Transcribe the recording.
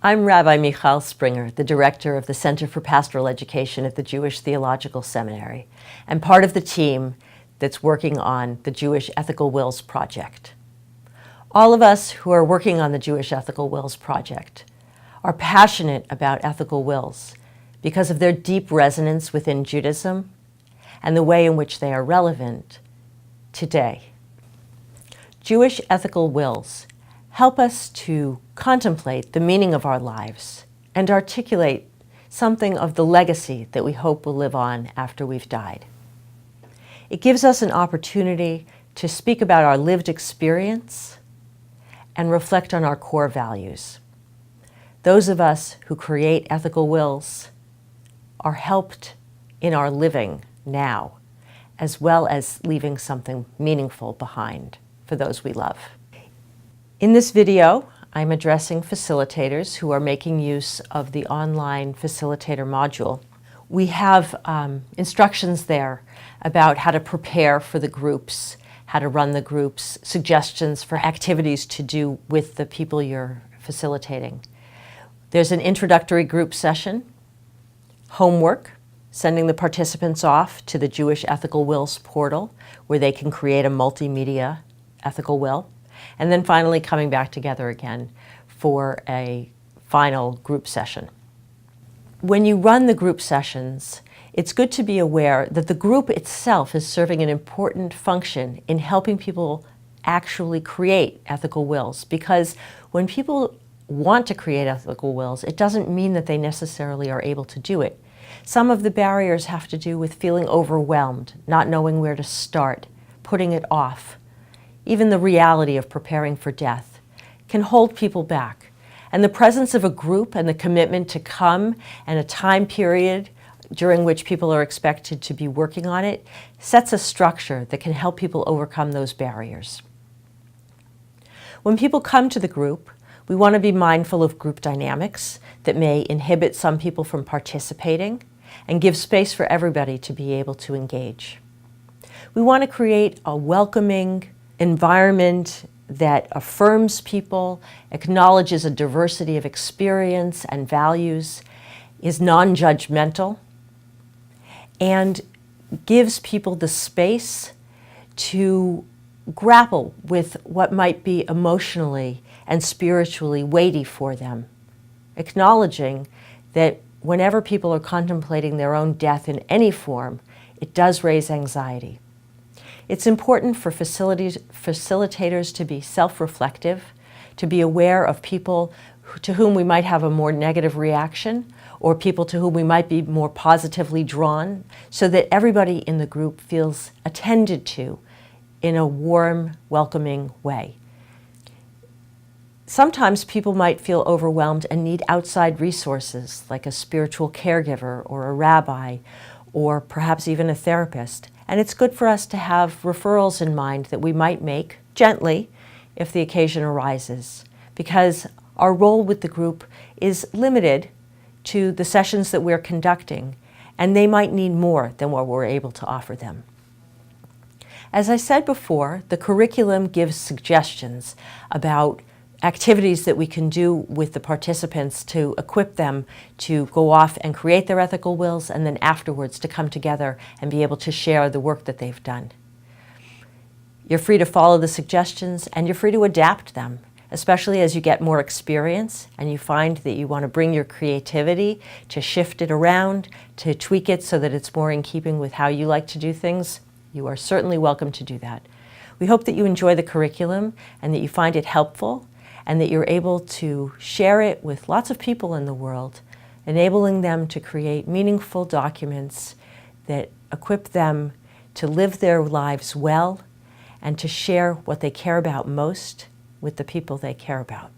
I'm Rabbi Mychal Springer, the director of the Center for Pastoral Education at the Jewish Theological Seminary, and part of the team that's working on the Jewish Ethical Wills Project. All of us who are working on the Jewish Ethical Wills Project are passionate about ethical wills because of their deep resonance within Judaism and the way in which they are relevant today. Jewish ethical wills help us to contemplate the meaning of our lives and articulate something of the legacy that we hope will live on after we've died. It gives us an opportunity to speak about our lived experience and reflect on our core values. Those of us who create ethical wills are helped in our living now, as well as leaving something meaningful behind for those we love. In this video, I'm addressing facilitators who are making use of the online facilitator module. We have instructions there about how to prepare for the groups, how to run the groups, suggestions for activities to do with the people you're facilitating. There's an introductory group session, homework, sending the participants off to the Jewish Ethical Wills portal where they can create a multimedia ethical will, and then finally coming back together again for a final group session. When you run the group sessions, it's good to be aware that the group itself is serving an important function in helping people actually create ethical wills, because when people want to create ethical wills, it doesn't mean that they necessarily are able to do it. Some of the barriers have to do with feeling overwhelmed, not knowing where to start, putting it off. Even the reality of preparing for death can hold people back. And the presence of a group and the commitment to come and a time period during which people are expected to be working on it sets a structure that can help people overcome those barriers. When people come to the group, we want to be mindful of group dynamics that may inhibit some people from participating and give space for everybody to be able to engage. We want to create a welcoming environment that affirms people, acknowledges a diversity of experience and values, is non-judgmental, and gives people the space to grapple with what might be emotionally and spiritually weighty for them, acknowledging that whenever people are contemplating their own death in any form, it does raise anxiety. It's important for facilitators to be self-reflective, to be aware of people to whom we might have a more negative reaction or people to whom we might be more positively drawn, so that everybody in the group feels attended to in a warm, welcoming way. Sometimes people might feel overwhelmed and need outside resources like a spiritual caregiver or a rabbi or perhaps even a therapist. And it's good for us to have referrals in mind that we might make gently if the occasion arises, because our role with the group is limited to the sessions that we're conducting, and they might need more than what we're able to offer them. As I said before, the curriculum gives suggestions about activities that we can do with the participants to equip them to go off and create their ethical wills, and then afterwards to come together and be able to share the work that they've done. You're free to follow the suggestions, and you're free to adapt them, especially as you get more experience and you find that you want to bring your creativity to shift it around, to tweak it so that it's more in keeping with how you like to do things. You are certainly welcome to do that. We hope that you enjoy the curriculum and that you find it helpful, and that you're able to share it with lots of people in the world, enabling them to create meaningful documents that equip them to live their lives well and to share what they care about most with the people they care about.